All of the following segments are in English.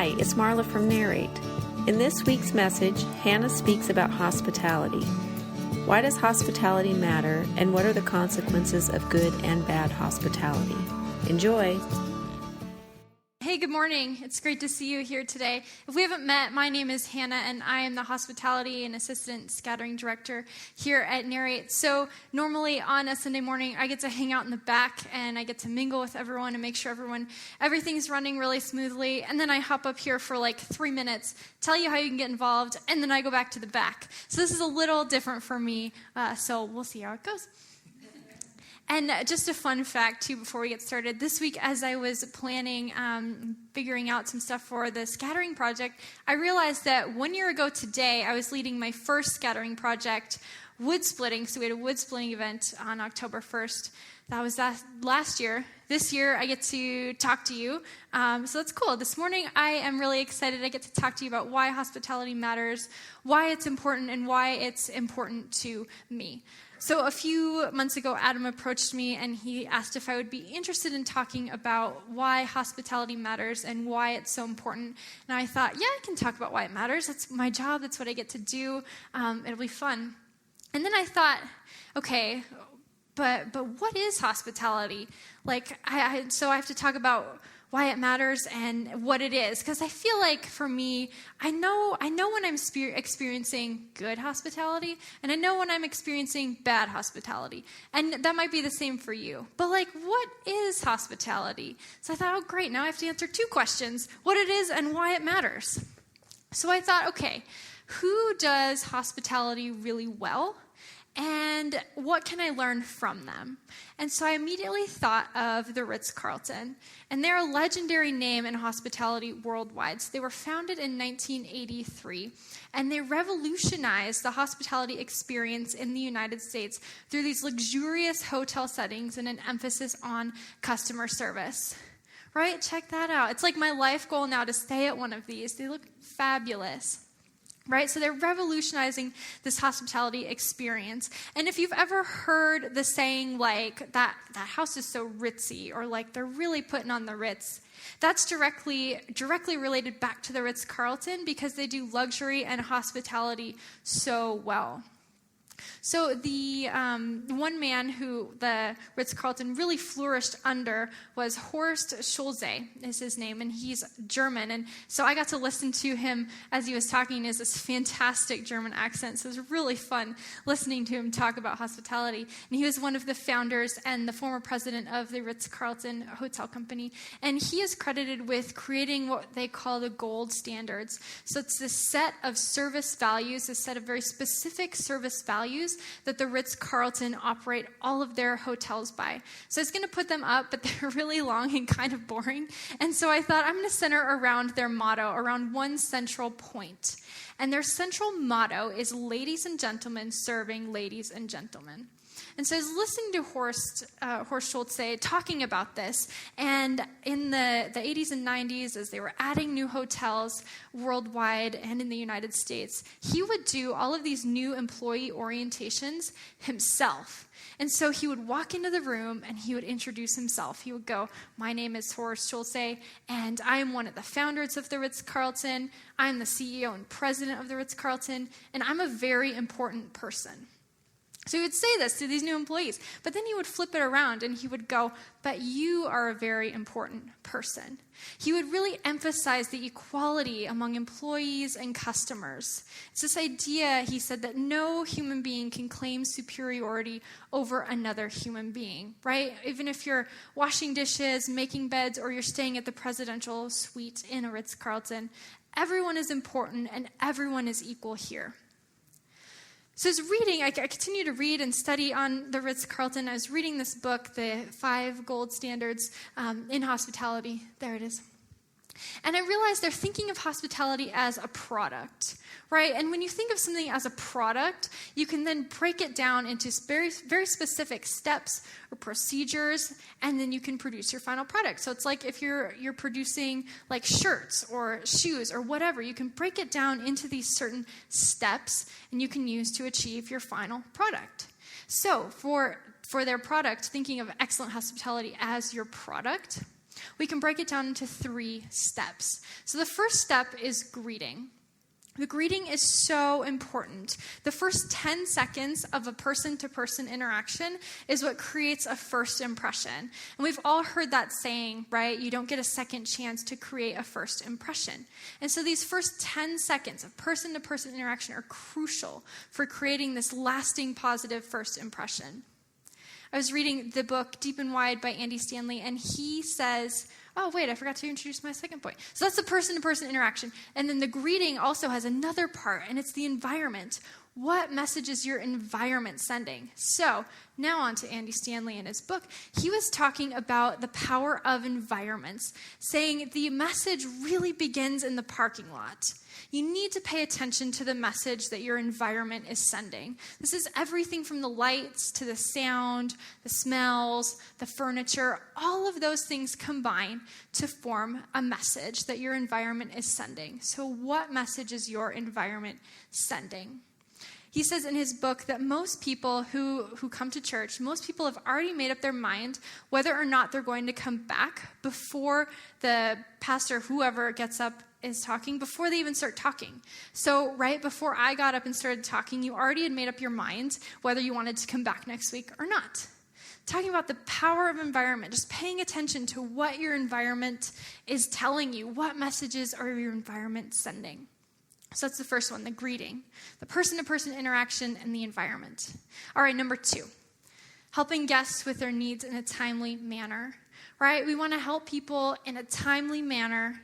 Hi, it's Marla from Narrate. In this week's message, Hannah speaks about hospitality. Why does hospitality matter, and what are the consequences of good and bad hospitality? Enjoy! Hey, good morning. It's great to see you here today. If we haven't met, my name is Hannah, and I am the Hospitality and Assistant Scattering Director here at Narrate. So normally on a Sunday morning, I get to hang out in the back, and I get to mingle with everyone and make sure everything's running really smoothly. And then I hop up here for like 3 minutes, tell you how you can get involved, and then I go back to the back. So this is a little different for me, so we'll see how it goes. And just a fun fact, too, before we get started. This week, as I was planning, figuring out some stuff for the scattering project, I realized that 1 year ago today, I was leading my first scattering project, wood splitting. So we had a wood splitting event on October 1st. That was last year. This year, I get to talk to you. So that's cool. This morning, I am really excited. I get to talk to you about why hospitality matters, why it's important, and why it's important to me. So a few months ago, Adam approached me and he asked if I would be interested in talking about why hospitality matters and why it's so important. And I thought, yeah, I can talk about why it matters. That's my job. That's what I get to do. It'll be fun. And then I thought, okay, but what is hospitality? So I have to talk about why it matters and what it is. Because I feel like for me, I know when I'm experiencing good hospitality, and I know when I'm experiencing bad hospitality. And that might be the same for you. But what is hospitality? So I thought, oh great, now I have to answer 2 questions: what it is and why it matters. So I thought, okay, who does hospitality really well? And what can I learn from them? And so I immediately thought of the Ritz-Carlton. And they're a legendary name in hospitality worldwide. So they were founded in 1983. And they revolutionized the hospitality experience in the United States through these luxurious hotel settings and an emphasis on customer service. Right? Check that out. It's like my life goal now to stay at one of these. They look fabulous. Right? So they're revolutionizing this hospitality experience. And if you've ever heard the saying that house is so ritzy, or they're really putting on the Ritz, that's directly related back to the Ritz-Carlton because they do luxury and hospitality so well. So the one man who the Ritz-Carlton really flourished under was Horst Schulze, is his name, and he's German. And so I got to listen to him as he was talking. He has this fantastic German accent, so it was really fun listening to him talk about hospitality. And he was one of the founders and the former president of the Ritz-Carlton Hotel Company. And he is credited with creating what they call the gold standards. So it's this set of service values, a set of very specific service values that the Ritz-Carlton operate all of their hotels by. So I was going to put them up, but they're really long and kind of boring. And so I thought I'm going to center around their motto, around one central point. And their central motto is ladies and gentlemen serving ladies and gentlemen. And so I was listening to Horst Schulze talking about this, and in the 80s and 90s, as they were adding new hotels worldwide and in the United States, he would do all of these new employee orientations himself. And so he would walk into the room and he would introduce himself. He would go, my name is Horst Schulze, and I am one of the founders of the Ritz-Carlton. I'm the CEO and president of the Ritz-Carlton, and I'm a very important person. So he would say this to these new employees, but then he would flip it around and he would go, but you are a very important person. He would really emphasize the equality among employees and customers. It's this idea, he said, that no human being can claim superiority over another human being, right? Even if you're washing dishes, making beds, or you're staying at the presidential suite in a Ritz-Carlton, everyone is important and everyone is equal here. So I was reading, I continue to read and study on the Ritz-Carlton. I was reading this book, The 5 Gold Standards in Hospitality. There it is. And I realized they're thinking of hospitality as a product, right? And when you think of something as a product, you can then break it down into very, very specific steps or procedures, and then you can produce your final product. So it's like if you're producing like shirts or shoes or whatever, you can break it down into these certain steps, and you can use to achieve your final product. So for their product, thinking of excellent hospitality as your product, We can break it down into 3 steps. So the first step is greeting. The greeting is so important. The first 10 seconds of a person-to-person interaction is what creates a first impression. And we've all heard that saying, right? You don't get a second chance to create a first impression. And so these first 10 seconds of person-to-person interaction are crucial for creating this lasting positive first impression. I was reading the book Deep and Wide by Andy Stanley, and he says, oh, wait, I forgot to introduce my second point. So that's the person-to-person interaction. And then the greeting also has another part, and it's the environment. What message is your environment sending? So now on to Andy Stanley in his book. He was talking about the power of environments, saying the message really begins in the parking lot. You need to pay attention to the message that your environment is sending. This is everything from the lights to the sound, the smells, the furniture. All of those things combine to form a message that your environment is sending. So what message is your environment sending? He says in his book that most people who come to church, most people have already made up their mind whether or not they're going to come back before the pastor, whoever gets up, is talking, before they even start talking. So right before I got up and started talking, you already had made up your mind whether you wanted to come back next week or not. Talking about the power of environment, just paying attention to what your environment is telling you. What messages are your environment sending? So that's the first one, the greeting, the person-to-person interaction, and the environment. All right, number 2, helping guests with their needs in a timely manner, right? We want to help people in a timely manner,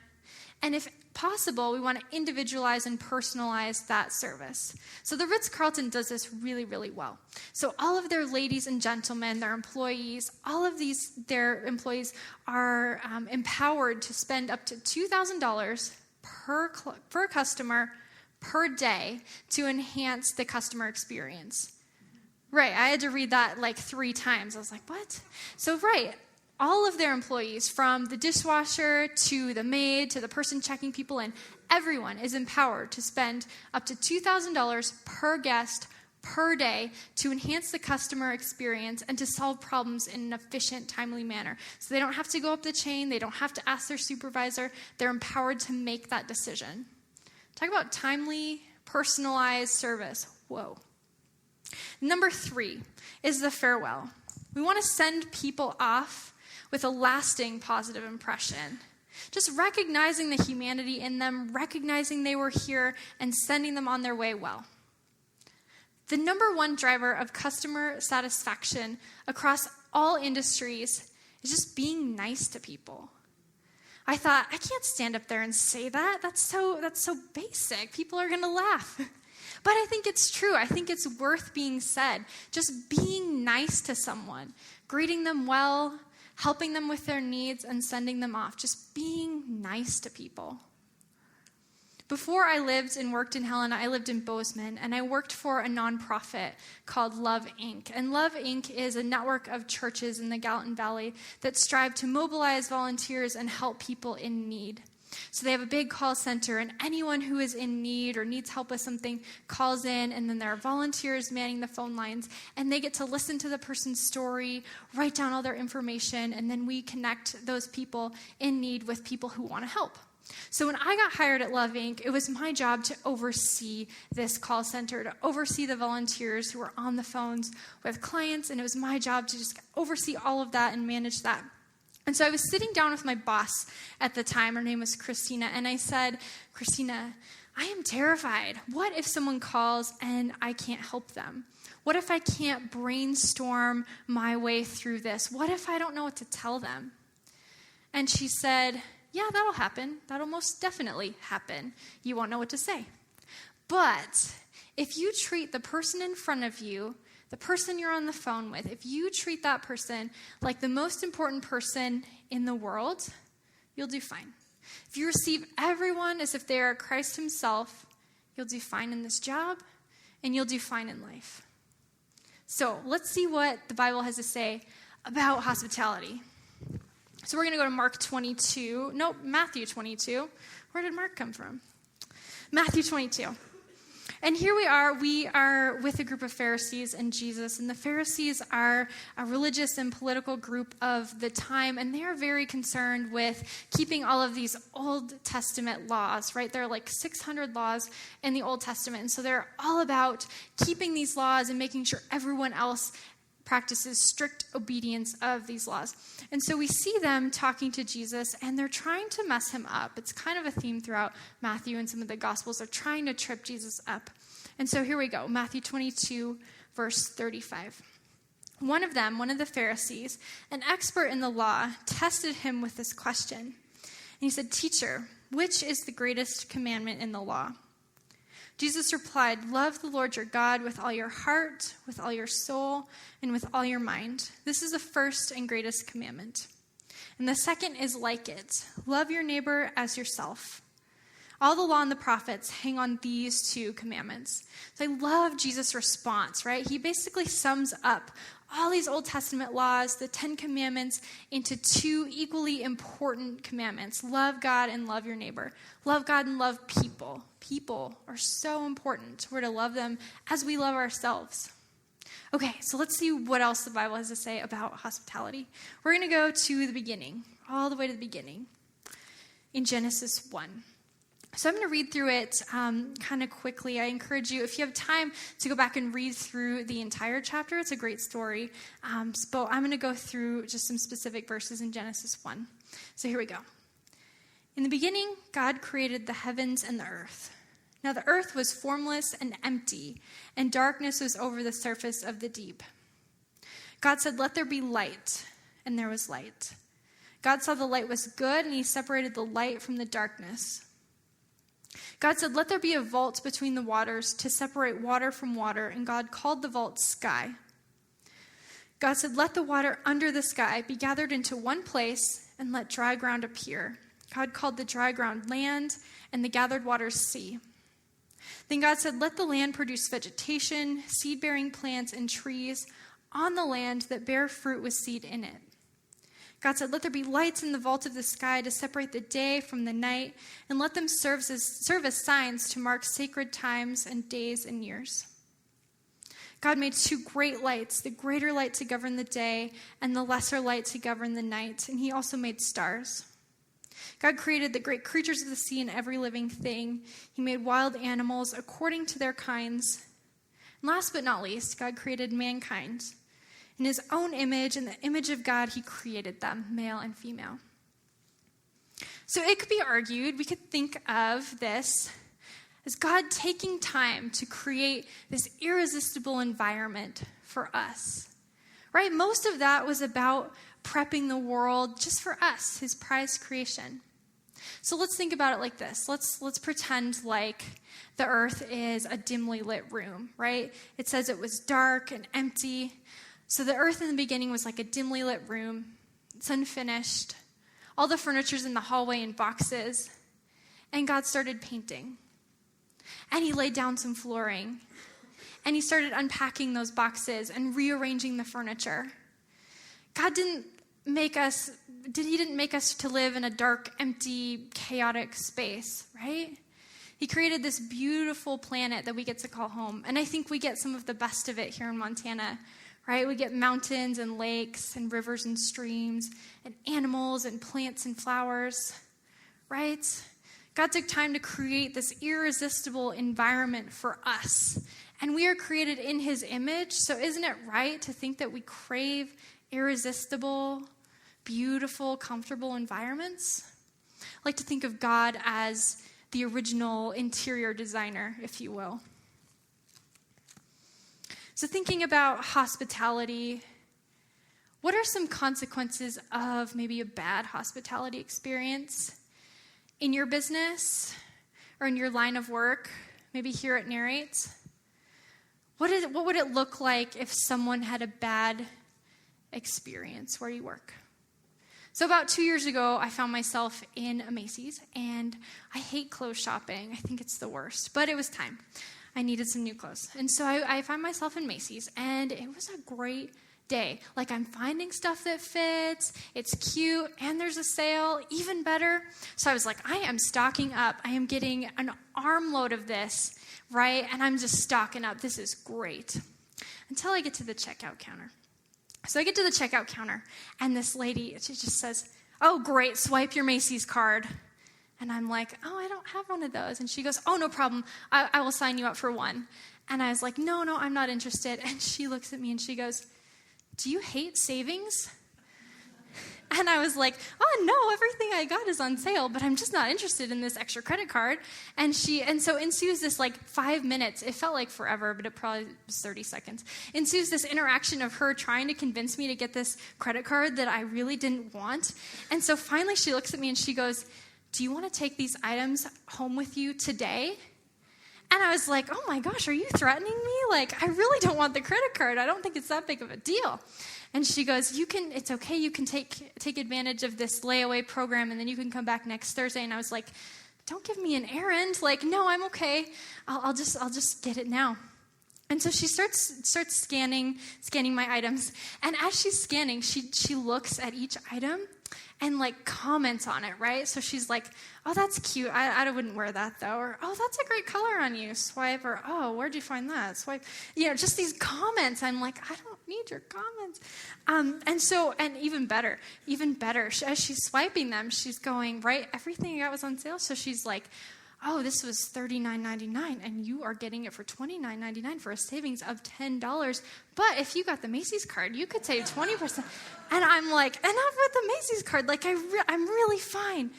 and if possible, we want to individualize and personalize that service. So the Ritz-Carlton does this really, really well. So all of their ladies and gentlemen, their employees, all of their employees are empowered to spend up to $2,000 per customer per day to enhance the customer experience. Right, I had to read that like 3 times. I was like, what? So right, all of their employees, from the dishwasher to the maid to the person checking people in, everyone is empowered to spend up to $2,000 per guest per day to enhance the customer experience and to solve problems in an efficient, timely manner. So they don't have to go up the chain. They don't have to ask their supervisor. They're empowered to make that decision. Talk about timely, personalized service. Whoa. Number 3 is the farewell. We want to send people off with a lasting positive impression. Just recognizing the humanity in them, recognizing they were here, and sending them on their way well. The number 1 driver of customer satisfaction across all industries is just being nice to people. I thought, I can't stand up there and say that. That's so basic. People are going to laugh. But I think it's true. I think it's worth being said. Just being nice to someone, greeting them well, helping them with their needs, and sending them off. Just being nice to people. Before I lived and worked in Helena, I lived in Bozeman, and I worked for a nonprofit called Love Inc. And Love Inc. is a network of churches in the Gallatin Valley that strive to mobilize volunteers and help people in need. So they have a big call center, and anyone who is in need or needs help with something calls in, and then there are volunteers manning the phone lines, and they get to listen to the person's story, write down all their information, and then we connect those people in need with people who want to help. So when I got hired at Love Inc., it was my job to oversee this call center, to oversee the volunteers who were on the phones with clients, and it was my job to just oversee all of that and manage that. And so I was sitting down with my boss at the time. Her name was Christina, and I said, Christina, I am terrified. What if someone calls and I can't help them? What if I can't brainstorm my way through this? What if I don't know what to tell them? And she said, yeah, that'll happen. That'll most definitely happen. You won't know what to say. But if you treat the person in front of you, the person you're on the phone with, if you treat that person like the most important person in the world, you'll do fine. If you receive everyone as if they are Christ himself, you'll do fine in this job, and you'll do fine in life. So let's see what the Bible has to say about hospitality. So we're going to go to Matthew 22. Where did Mark come from? Matthew 22. And here we are with a group of Pharisees and Jesus, and the Pharisees are a religious and political group of the time, and they are very concerned with keeping all of these Old Testament laws, right? There are like 600 laws in the Old Testament, and so they're all about keeping these laws and making sure everyone else practices strict obedience of these laws. And so we see them talking to Jesus, and they're trying to mess him up. It's kind of a theme throughout Matthew and some of the Gospels. They're trying to trip Jesus up. And so here we go, Matthew 22, verse 35. One of the Pharisees, an expert in the law, tested him with this question. And he said, "Teacher, which is the greatest commandment in the law?" Jesus replied, "Love the Lord your God with all your heart, with all your soul, and with all your mind. This is the first and greatest commandment. And the second is like it. Love your neighbor as yourself. All the law and the prophets hang on these two commandments." So I love Jesus' response, right? He basically sums up all these Old Testament laws, the 10 Commandments, into two equally important commandments. Love God and love your neighbor. Love God and love people. People are so important. We're to love them as we love ourselves. Okay, so let's see what else the Bible has to say about hospitality. We're going to go to the beginning, all the way to the beginning, in Genesis 1. So I'm going to read through it kind of quickly. I encourage you, if you have time, to go back and read through the entire chapter. It's a great story. But I'm going to go through just some specific verses in Genesis 1. So here we go. In the beginning, God created the heavens and the earth. Now the earth was formless and empty, and darkness was over the surface of the deep. God said, "Let there be light," and there was light. God saw the light was good, and he separated the light from the darkness. God said, "Let there be a vault between the waters to separate water from water," and God called the vault sky. God said, "Let the water under the sky be gathered into one place, and let dry ground appear." God called the dry ground land, and the gathered waters sea. Then God said, "Let the land produce vegetation, seed-bearing plants and trees on the land that bear fruit with seed in it." God said, "Let there be lights in the vault of the sky to separate the day from the night, and let them serve as signs to mark sacred times and days and years." God made two great lights, the greater light to govern the day and the lesser light to govern the night, and he also made stars. God created the great creatures of the sea and every living thing. He made wild animals according to their kinds. And last but not least, God created mankind. In his own image, in the image of God, he created them, male and female. So it could be argued, we could think of this as God taking time to create this irresistible environment for us, right? Most of that was about prepping the world just for us, his prized creation. So let's think about it like this. Let's pretend like the earth is a dimly lit room, right? It says it was dark and empty. So the earth in the beginning was like a dimly lit room. It's unfinished. All the furniture's in the hallway in boxes. And God started painting. And he laid down some flooring. And he started unpacking those boxes and rearranging the furniture. God didn't make us to live in a dark, empty, chaotic space, right? He created this beautiful planet that we get to call home. And I think we get some of the best of it here in Montana, right? We get mountains and lakes and rivers and streams and animals and plants and flowers, right? God took time to create this irresistible environment for us. And we are created in his image, so isn't it right to think that we crave irresistible, beautiful, comfortable environments? I like to think of God as the original interior designer, if you will. So thinking about hospitality, what are some consequences of maybe a bad hospitality experience in your business or in your line of work, maybe here at Narrate? What would it look like if someone had a bad experience where you work? So about 2 years ago, I found myself in a Macy's, and I hate clothes shopping. I think it's the worst, but it was time. I needed some new clothes. And so I found myself in Macy's, and it was a great day. Like, I'm finding stuff that fits, it's cute, and there's a sale, even better. So I was like, I am stocking up. I am getting an armload of this, right? And I'm just stocking up. This is great. Until I get to the checkout counter. So I get to the checkout counter, and this lady, she just says, oh, great, swipe your Macy's card. And I'm like, oh, I don't have one of those. And she goes, oh, no problem. I will sign you up for one. And I was like, no, I'm not interested. And she looks at me and she goes, do you hate savings? And I was like, oh, no, everything I got is on sale, but I'm just not interested in this extra credit card. And so ensues this 5 minutes. It felt like forever, but it probably was 30 seconds. Ensues this interaction of her trying to convince me to get this credit card that I really didn't want. And so finally she looks at me and she goes, do you want to take these items home with you today? And I was like, oh my gosh, are you threatening me? I really don't want the credit card. I don't think it's that big of a deal. And she goes, it's okay. You can take advantage of this layaway program, and then you can come back next Thursday. And I was like, don't give me an errand. No, I'm okay. I'll just get it now. And so she starts scanning my items. And as she's scanning, she looks at each item and comments on it, right? So she's like, oh, that's cute. I wouldn't wear that though. Or, oh, that's a great color on you. Swipe. Or, oh, where'd you find that? Swipe. Just these comments. I'm like, I don't need your comments. And even better, as she's swiping them, she's going, right, everything I got was on sale. So she's like, oh, this was $39.99, and you are getting it for $29.99 for a savings of $10. But if you got the Macy's card, you could save 20%. And I'm like, enough with the Macy's card. I'm really fine.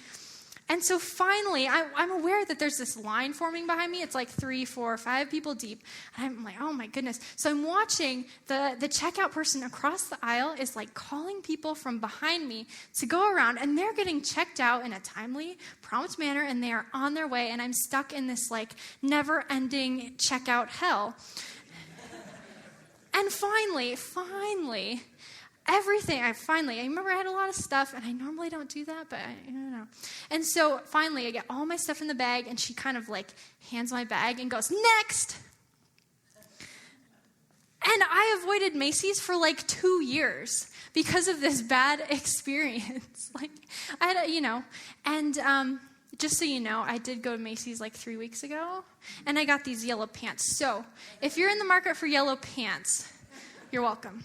And so finally, I'm aware that there's this line forming behind me. It's 3, 4, 5 people deep. And I'm like, oh my goodness. So I'm watching the checkout person across the aisle is calling people from behind me to go around. And they're getting checked out in a timely, prompt manner. And they are on their way. And I'm stuck in this never-ending checkout hell. And finally, I remember I had a lot of stuff, and I normally don't do that, but I don't know. And so finally, I get all my stuff in the bag, and she kind of hands my bag and goes, next! And I avoided Macy's for 2 years because of this bad experience. Just so you know, I did go to Macy's 3 weeks ago, and I got these yellow pants. So if you're in the market for yellow pants, you're welcome.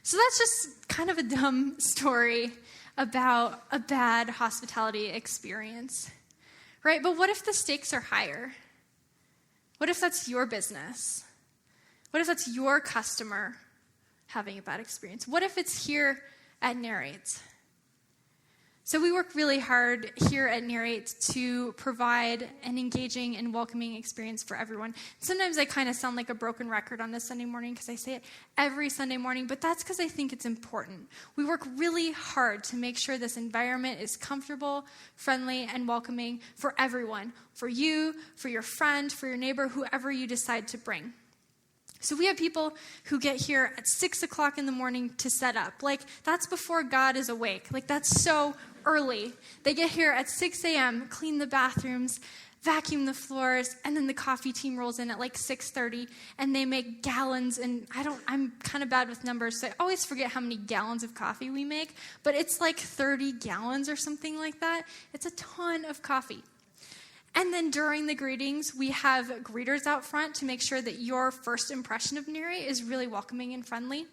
So that's just kind of a dumb story about a bad hospitality experience, right? But what if the stakes are higher? What if that's your business? What if that's your customer having a bad experience? What if it's here at Narrate? So we work really hard here at Narrate to provide an engaging and welcoming experience for everyone. Sometimes I kind of sound like a broken record on this Sunday morning because I say it every Sunday morning, but that's because I think it's important. We work really hard to make sure this environment is comfortable, friendly, and welcoming for everyone, for you, for your friend, for your neighbor, whoever you decide to bring. So we have people who get here at 6 o'clock in the morning to set up. That's before God is awake. That's so early. They get here at 6 a.m., clean the bathrooms, vacuum the floors, and then the coffee team rolls in at 6:30, and they make gallons, and I'm kind of bad with numbers, so I always forget how many gallons of coffee we make, but it's 30 gallons or something like that. It's a ton of coffee. And then during the greetings, we have greeters out front to make sure that your first impression of Narrate is really welcoming and friendly.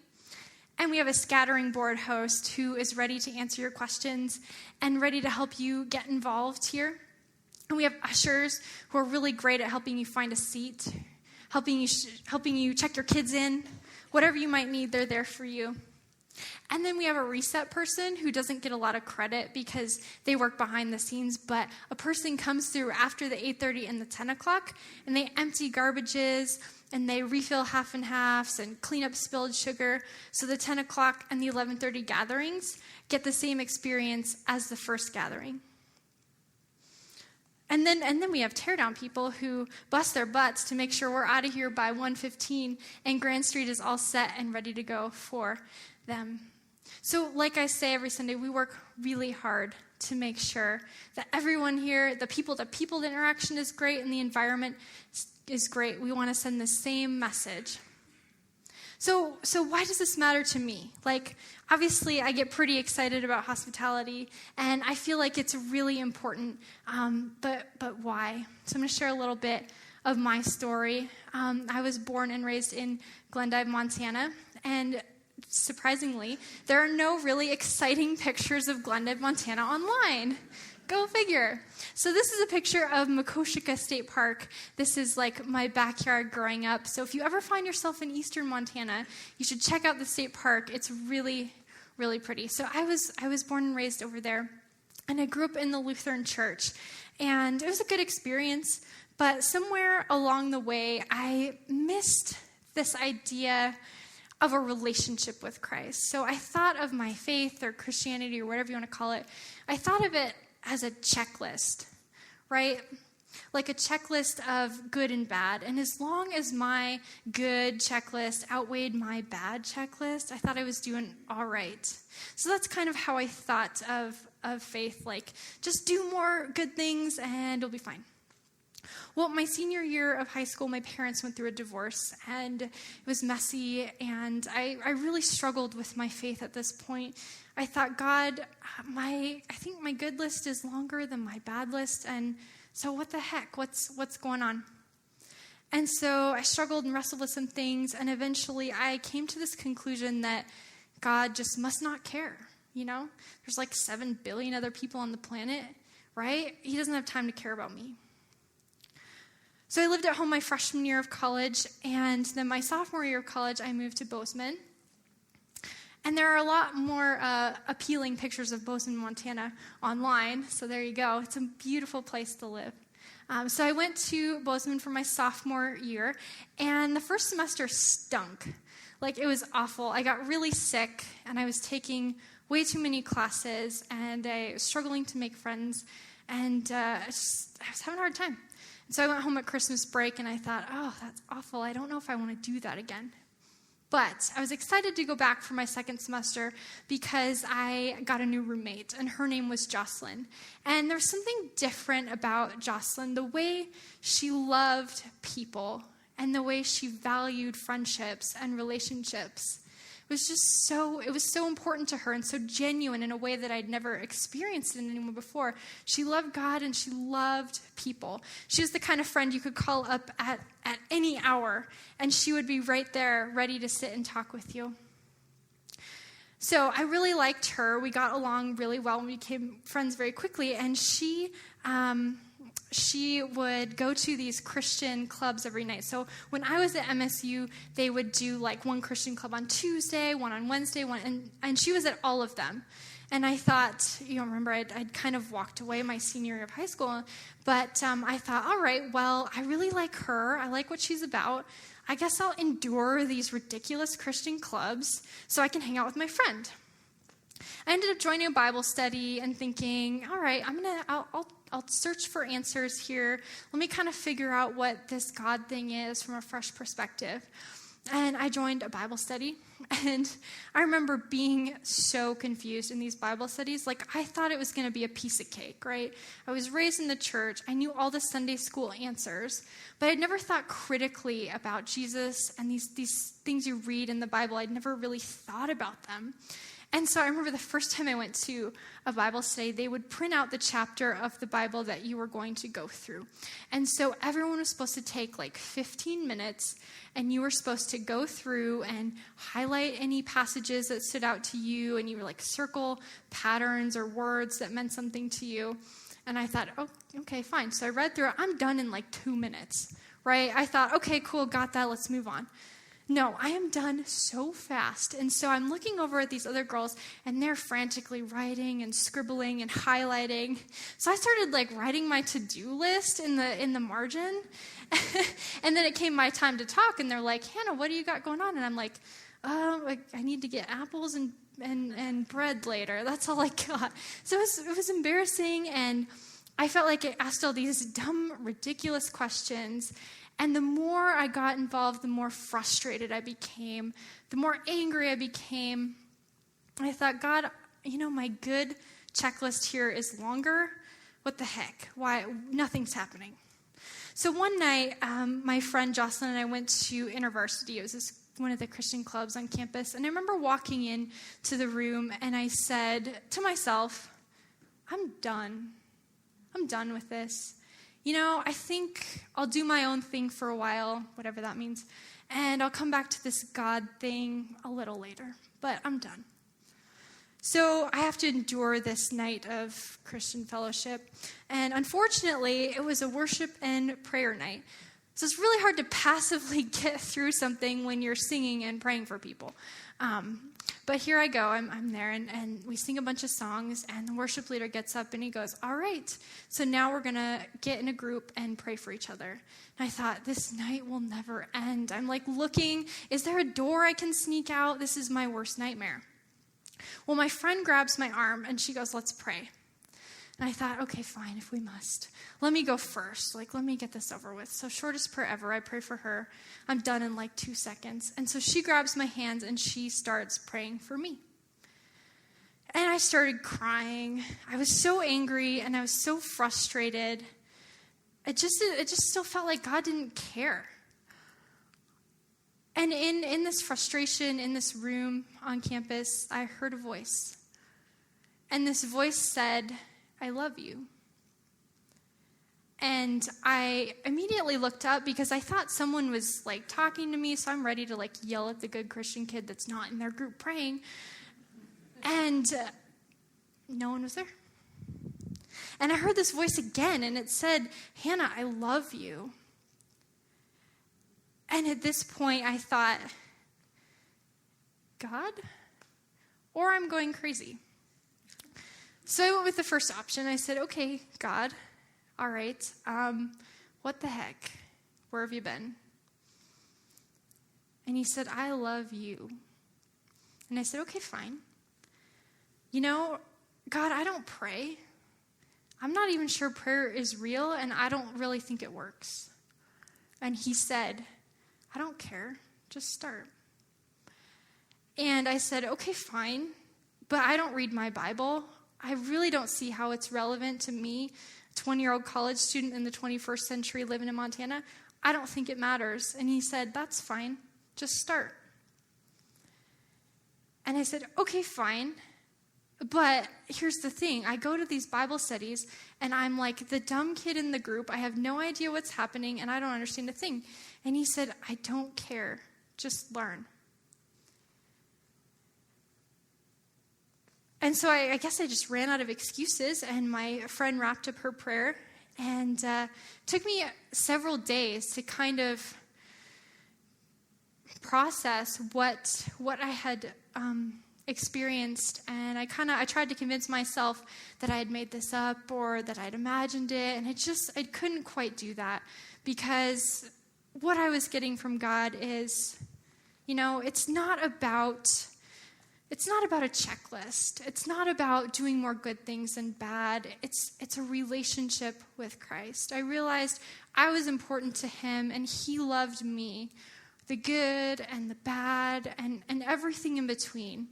And we have a scattering board host who is ready to answer your questions and ready to help you get involved here. And we have ushers who are really great at helping you find a seat, helping you check your kids in. Whatever you might need, they're there for you. And then we have a reset person who doesn't get a lot of credit because they work behind the scenes, but a person comes through after the 8:30 and the 10 o'clock, and they empty garbages, and they refill half and halves and clean up spilled sugar. So the 10 o'clock and the 11:30 gatherings get the same experience as the first gathering. And then we have teardown people who bust their butts to make sure we're out of here by 1:15 and Grand Street is all set and ready to go for them. So like I say every Sunday, we work really hard to make sure that everyone here, the people interaction is great and the environment is great. We want to send the same message. So why does this matter to me? Like, obviously, I get pretty excited about hospitality, and I feel like it's really important, but why? So I'm going to share a little bit of my story. I was born and raised in Glendive, Montana, and surprisingly, there are no really exciting pictures of Glendive, Montana online. Go figure. So this is a picture of Makoshika State Park. This is like my backyard growing up. So if you ever find yourself in eastern Montana, you should check out the state park. It's really, really pretty. So I was born and raised over there, and I grew up in the Lutheran church. And it was a good experience, but somewhere along the way, I missed this idea of a relationship with Christ. So I thought of my faith or Christianity or whatever you want to call it, I thought of it as a checklist, right? Like a checklist of good and bad. And as long as my good checklist outweighed my bad checklist, I thought I was doing all right. So that's kind of how I thought of faith, like just do more good things and it'll be fine. Well, my senior year of high school, my parents went through a divorce, and it was messy, and I really struggled with my faith at this point. I thought, God, I think my good list is longer than my bad list, and so what the heck? What's going on? And so I struggled and wrestled with some things, and eventually I came to this conclusion that God just must not care, you know? There's like 7 billion other people on the planet, right? He doesn't have time to care about me. So I lived at home my freshman year of college, and then my sophomore year of college, I moved to Bozeman. And there are a lot more appealing pictures of Bozeman, Montana online, so there you go. It's a beautiful place to live. So I went to Bozeman for my sophomore year, and the first semester stunk. Like, it was awful. I got really sick, and I was taking way too many classes, and I was struggling to make friends, and I was having a hard time. So I went home at Christmas break, and I thought, oh, that's awful. I don't know if I want to do that again. But I was excited to go back for my second semester because I got a new roommate, and her name was Jocelyn. And there's something different about Jocelyn, the way she loved people and the way she valued friendships and relationships. It was so important to her and so genuine in a way that I'd never experienced in anyone before. She loved God and she loved people. She was the kind of friend you could call up at any hour, and she would be right there ready to sit and talk with you. So I really liked her. We got along really well and we became friends very quickly, and she would go to these Christian clubs every night. So when I was at MSU, they would do like one Christian club on Tuesday, one on Wednesday, and she was at all of them. And I thought, remember I'd kind of walked away my senior year of high school, but I thought, all right, well, I really like her. I like what she's about. I guess I'll endure these ridiculous Christian clubs so I can hang out with my friend. I ended up joining a Bible study and thinking, all right, I'll search for answers here. Let me kind of figure out what this God thing is from a fresh perspective. And I joined a Bible study, and I remember being so confused in these Bible studies. Like, I thought it was going to be a piece of cake, right? I was raised in the church. I knew all the Sunday school answers, but I'd never thought critically about Jesus and these things you read in the Bible. I'd never really thought about them. And so I remember the first time I went to a Bible study, they would print out the chapter of the Bible that you were going to go through. And so everyone was supposed to take like 15 minutes, and you were supposed to go through and highlight any passages that stood out to you, and you were like circle patterns or words that meant something to you. And I thought, oh, okay, fine. So I read through it. I'm done in like 2 minutes, right? I thought, okay, cool, got that, let's move on. No, I am done so fast. And so I'm looking over at these other girls, and they're frantically writing and scribbling and highlighting. So I started like writing my to-do list in the margin. And then it came my time to talk, and they're like, Hannah, what do you got going on? And I'm like, I need to get apples and bread later. That's all I got. So it was embarrassing, and I felt like I asked all these dumb, ridiculous questions. And the more I got involved, the more frustrated I became, the more angry I became. I thought, God, my good checklist here is longer. What the heck? Why? Nothing's happening. So one night, my friend Jocelyn and I went to InterVarsity. It was this one of the Christian clubs on campus. And I remember walking in to the room and I said to myself, I'm done. I'm done with this. I think I'll do my own thing for a while, whatever that means, and I'll come back to this God thing a little later, but I'm done. So I have to endure this night of Christian fellowship, and unfortunately, it was a worship and prayer night. So it's really hard to passively get through something when you're singing and praying for people. But here I go, I'm there, and we sing a bunch of songs, and the worship leader gets up and he goes, all right, so now we're going to get in a group and pray for each other. And I thought, this night will never end. I'm like looking, is there a door I can sneak out? This is my worst nightmare. Well, my friend grabs my arm and she goes, let's pray. And I thought, okay, fine, if we must. Let me go first. Let me get this over with. So shortest prayer ever. I pray for her. I'm done in 2 seconds. And so she grabs my hands and she starts praying for me. And I started crying. I was so angry and I was so frustrated. It just still felt like God didn't care. And in this frustration, in this room on campus, I heard a voice. And this voice said, I love you. And I immediately looked up because I thought someone was talking to me, so I'm ready to yell at the good Christian kid that's not in their group praying. And no one was there. And I heard this voice again, and it said, Hannah, I love you. And at this point, I thought, God? Or I'm going crazy. So I went with the first option. I said, okay, God, all right, what the heck? Where have you been? And he said, I love you. And I said, okay, fine. God, I don't pray. I'm not even sure prayer is real, and I don't really think it works. And he said, I don't care. Just start. And I said, okay, fine, but I don't read my Bible. I really don't see how it's relevant to me, a 20-year-old college student in the 21st century living in Montana. I don't think it matters. And he said, that's fine. Just start. And I said, okay, fine. But here's the thing. I go to these Bible studies, and I'm like the dumb kid in the group. I have no idea what's happening, and I don't understand a thing. And he said, I don't care. Just learn. And so I guess I just ran out of excuses, and my friend wrapped up her prayer, and took me several days to kind of process what I had experienced. And I tried to convince myself that I had made this up or that I'd imagined it, and I couldn't quite do that, because what I was getting from God is, it's not about a checklist. It's not about doing more good things than bad. It's a relationship with Christ. I realized I was important to him, and he loved me, the good and the bad and everything in between.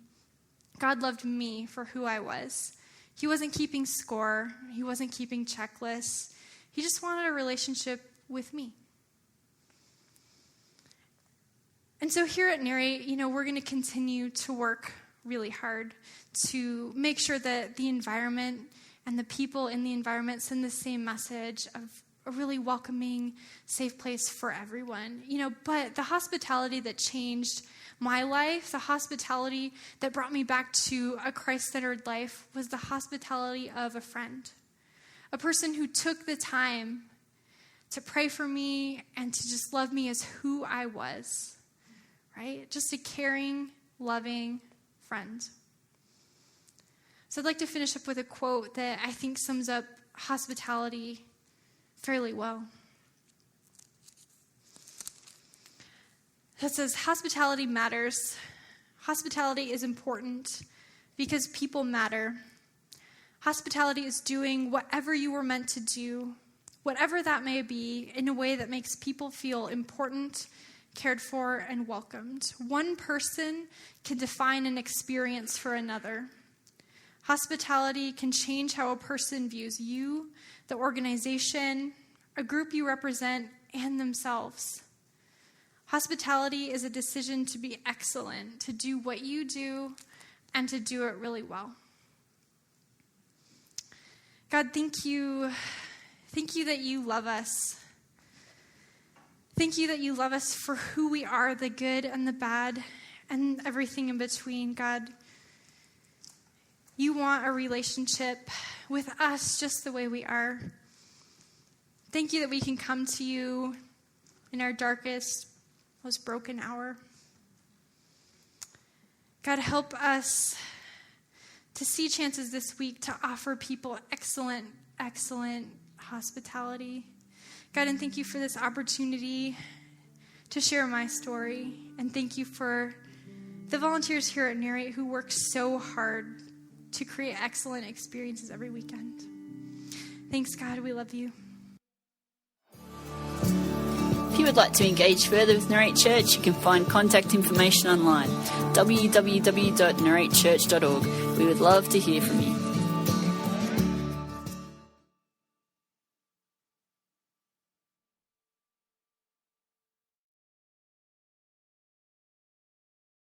God loved me for who I was. He wasn't keeping score. He wasn't keeping checklists. He just wanted a relationship with me. And so here at Narrate, we're going to continue to work really hard to make sure that the environment and the people in the environment send the same message of a really welcoming, safe place for everyone. But the hospitality that changed my life, the hospitality that brought me back to a Christ-centered life, was the hospitality of a friend. A person who took the time to pray for me and to just love me as who I was, right? Just a caring, loving friend. So I'd like to finish up with a quote that I think sums up hospitality fairly well. It says, hospitality matters. Hospitality is important because people matter. Hospitality is doing whatever you were meant to do, whatever that may be, in a way that makes people feel important, cared for, and welcomed. One person can define an experience for another. Hospitality can change how a person views you, the organization, a group you represent, and themselves. Hospitality is a decision to be excellent, to do what you do, and to do it really well. God, thank you. Thank you that you love us. Thank you that you love us for who we are, the good and the bad, and everything in between, God. You want a relationship with us just the way we are. Thank you that we can come to you in our darkest, most broken hour. God, help us to see chances this week to offer people excellent, excellent hospitality. God, and thank you for this opportunity to share my story. And thank you for the volunteers here at Narrate who work so hard to create excellent experiences every weekend. Thanks, God. We love you. If you would like to engage further with Narrate Church, you can find contact information online, www.narratechurch.org. We would love to hear from you.